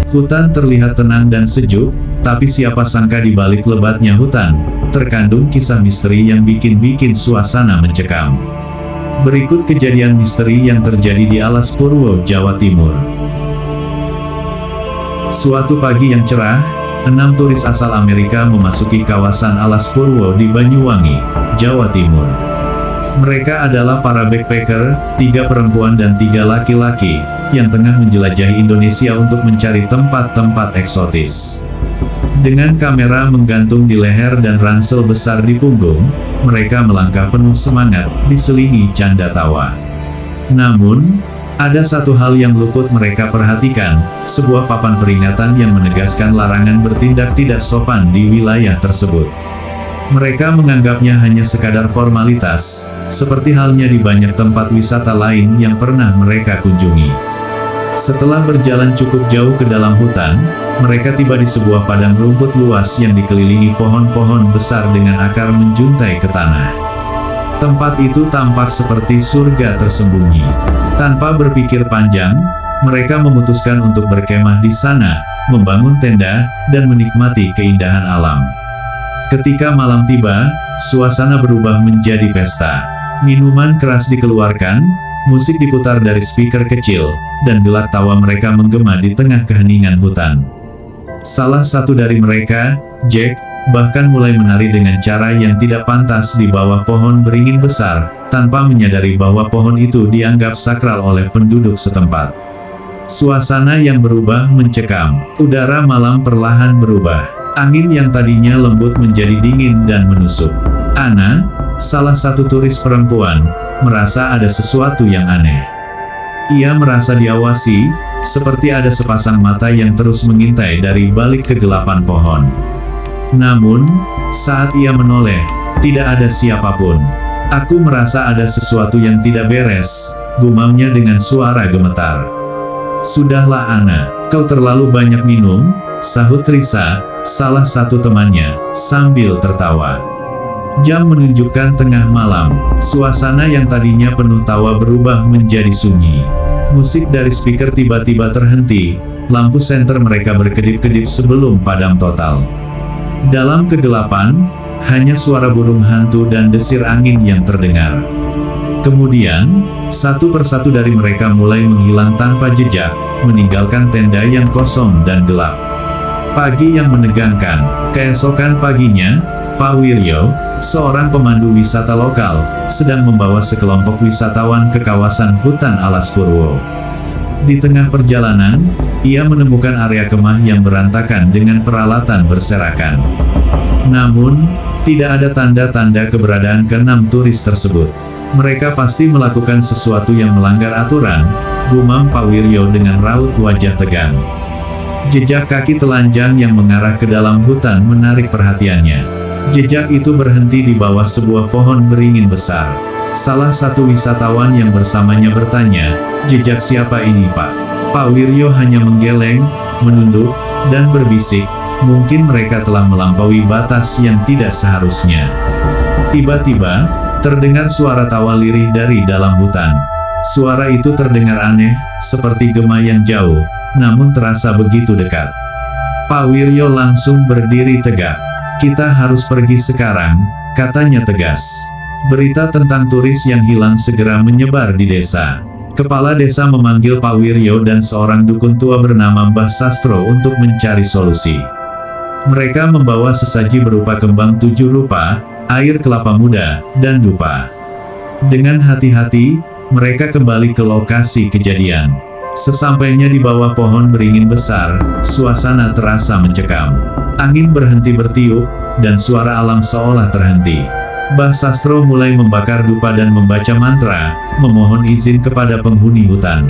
Hutan terlihat tenang dan sejuk, tapi siapa sangka di balik lebatnya hutan, terkandung kisah misteri yang bikin suasana mencekam. Berikut kejadian misteri yang terjadi di Alas Purwo, Jawa Timur. Suatu pagi yang cerah, 6 turis asal Amerika memasuki kawasan Alas Purwo di Banyuwangi, Jawa Timur. Mereka adalah para backpacker, 3 perempuan dan 3 laki-laki, yang tengah menjelajahi Indonesia untuk mencari tempat-tempat eksotis. Dengan kamera menggantung di leher dan ransel besar di punggung, mereka melangkah penuh semangat, diselingi canda tawa. Namun, ada satu hal yang luput mereka perhatikan, sebuah papan peringatan yang menegaskan larangan bertindak tidak sopan di wilayah tersebut. Mereka menganggapnya hanya sekadar formalitas, seperti halnya di banyak tempat wisata lain yang pernah mereka kunjungi. Setelah berjalan cukup jauh ke dalam hutan, mereka tiba di sebuah padang rumput luas yang dikelilingi pohon-pohon besar dengan akar menjuntai ke tanah. Tempat itu tampak seperti surga tersembunyi. Tanpa berpikir panjang, mereka memutuskan untuk berkemah di sana, membangun tenda, dan menikmati keindahan alam. Ketika malam tiba, suasana berubah menjadi pesta. Minuman keras dikeluarkan, musik diputar dari speaker kecil, dan gelak tawa mereka menggema di tengah keheningan hutan. Salah satu dari mereka, Jack, bahkan mulai menari dengan cara yang tidak pantas di bawah pohon beringin besar, tanpa menyadari bahwa pohon itu dianggap sakral oleh penduduk setempat. Suasana yang berubah mencekam, udara malam perlahan berubah. Angin yang tadinya lembut menjadi dingin dan menusuk. Anna, salah satu turis perempuan, merasa ada sesuatu yang aneh. Ia merasa diawasi, seperti ada sepasang mata yang terus mengintai dari balik kegelapan pohon. Namun, saat ia menoleh, tidak ada siapapun. "Aku merasa ada sesuatu yang tidak beres," gumamnya dengan suara gemetar. "Sudahlah Anna, kau terlalu banyak minum," sahut Risa, salah satu temannya, sambil tertawa. Jam menunjukkan tengah malam, suasana yang tadinya penuh tawa berubah menjadi sunyi. Musik dari speaker tiba-tiba terhenti, lampu senter mereka berkedip-kedip sebelum padam total. Dalam kegelapan, hanya suara burung hantu dan desir angin yang terdengar. Kemudian, satu persatu dari mereka mulai menghilang tanpa jejak, meninggalkan tenda yang kosong dan gelap. Pagi yang menegangkan. Keesokan paginya, Pak Wiryo, seorang pemandu wisata lokal, sedang membawa sekelompok wisatawan ke kawasan hutan Alas Purwo. Di tengah perjalanan, ia menemukan area kemah yang berantakan dengan peralatan berserakan. Namun, tidak ada tanda-tanda keberadaan ke-6 turis tersebut. Mereka pasti melakukan sesuatu yang melanggar aturan, gumam Pak Wiryo dengan raut wajah tegang. Jejak kaki telanjang yang mengarah ke dalam hutan menarik perhatiannya. Jejak itu berhenti di bawah sebuah pohon beringin besar. Salah satu wisatawan yang bersamanya bertanya, "Jejak siapa ini, Pak?" Pak Wiryo hanya menggeleng, menunduk, dan berbisik, "Mungkin mereka telah melampaui batas yang tidak seharusnya." Tiba-tiba, terdengar suara tawa lirih dari dalam hutan. Suara itu terdengar aneh, seperti gema yang jauh, namun terasa begitu dekat. Pak Wiryo langsung berdiri tegak. "Kita harus pergi sekarang," katanya tegas. Berita tentang turis yang hilang segera menyebar di desa. Kepala desa memanggil Pak Wiryo dan seorang dukun tua bernama Mbah Sastro untuk mencari solusi. Mereka membawa sesaji berupa kembang 7 rupa, air kelapa muda, dan dupa. Dengan hati-hati, mereka kembali ke lokasi kejadian. Sesampainya di bawah pohon beringin besar, suasana terasa mencekam. Angin berhenti bertiup, dan suara alam seolah terhenti. Mbah Sastro mulai membakar dupa dan membaca mantra, memohon izin kepada penghuni hutan.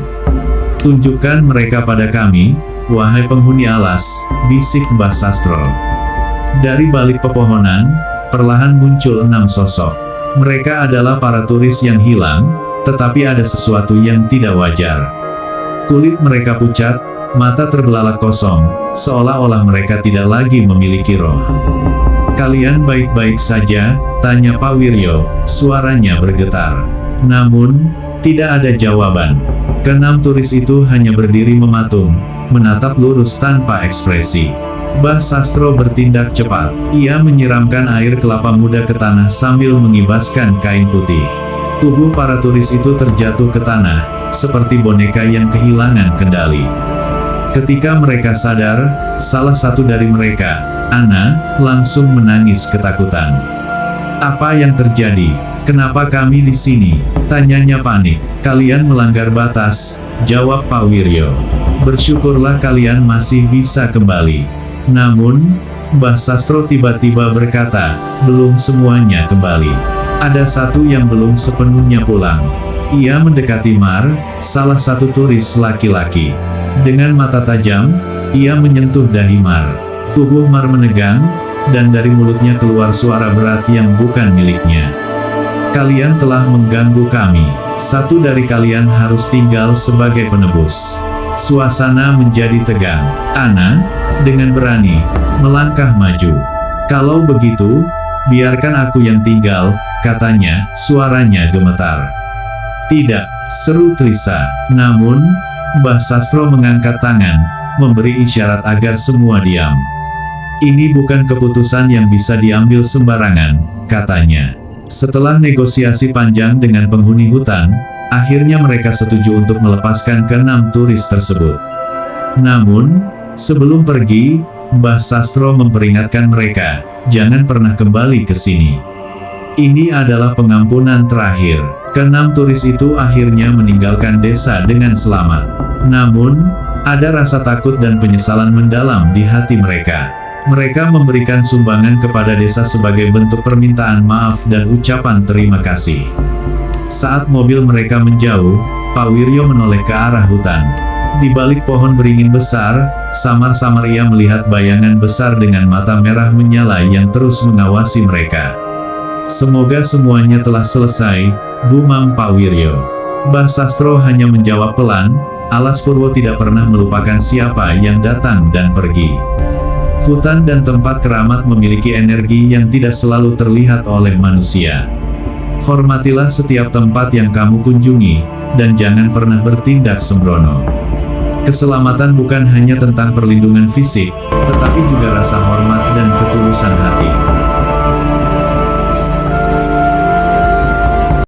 "Tunjukkan mereka pada kami, wahai penghuni alas," bisik Mbah Sastro. Dari balik pepohonan, perlahan muncul 6 sosok. Mereka adalah para turis yang hilang, tetapi ada sesuatu yang tidak wajar. Kulit mereka pucat, mata terbelalak kosong, seolah-olah mereka tidak lagi memiliki roh. "Kalian baik-baik saja?" tanya Pak Wiryo, suaranya bergetar. Namun, tidak ada jawaban. Ke-6 turis itu hanya berdiri mematung, menatap lurus tanpa ekspresi. Mbah Sastro bertindak cepat. Ia menyiramkan air kelapa muda ke tanah sambil mengibaskan kain putih. Tubuh para turis itu terjatuh ke tanah, seperti boneka yang kehilangan kendali. Ketika mereka sadar, salah satu dari mereka, Ana, langsung menangis ketakutan. "Apa yang terjadi? Kenapa kami di sini?" tanyanya panik. "Kalian melanggar batas," jawab Pak Wiryo. "Bersyukurlah kalian masih bisa kembali." Namun, Mbah Sastro tiba-tiba berkata, "Belum semuanya kembali. Ada satu yang belum sepenuhnya pulang." Ia mendekati Mar, salah satu turis laki-laki. Dengan mata tajam, ia menyentuh dahi Mar. Tubuh Mar menegang, dan dari mulutnya keluar suara berat yang bukan miliknya. "Kalian telah mengganggu kami. Satu dari kalian harus tinggal sebagai penebus." Suasana menjadi tegang. Ana, dengan berani, melangkah maju. "Kalau begitu, biarkan aku yang tinggal," katanya, suaranya gemetar. "Tidak," seru Trisa. Namun, Mbah Sastro mengangkat tangan, memberi isyarat agar semua diam. "Ini bukan keputusan yang bisa diambil sembarangan," katanya. Setelah negosiasi panjang dengan penghuni hutan, akhirnya mereka setuju untuk melepaskan ke-6 turis tersebut. Namun, sebelum pergi, Mbah Sastro memperingatkan mereka, jangan pernah kembali ke sini. Ini adalah pengampunan terakhir. Ke-6 turis itu akhirnya meninggalkan desa dengan selamat. Namun, ada rasa takut dan penyesalan mendalam di hati mereka. Mereka memberikan sumbangan kepada desa sebagai bentuk permintaan maaf dan ucapan terima kasih. Saat mobil mereka menjauh, Pak Wiryo menoleh ke arah hutan. Di balik pohon beringin besar, samar-samar ia melihat bayangan besar dengan mata merah menyala yang terus mengawasi mereka. "Semoga semuanya telah selesai," gumam Pak Wiryo. Mbah Sastro hanya menjawab pelan, "Alas Purwo tidak pernah melupakan siapa yang datang dan pergi." Hutan dan tempat keramat memiliki energi yang tidak selalu terlihat oleh manusia. Hormatilah setiap tempat yang kamu kunjungi, dan jangan pernah bertindak sembrono. Keselamatan bukan hanya tentang perlindungan fisik, tetapi juga rasa hormat dan ketulusan hati.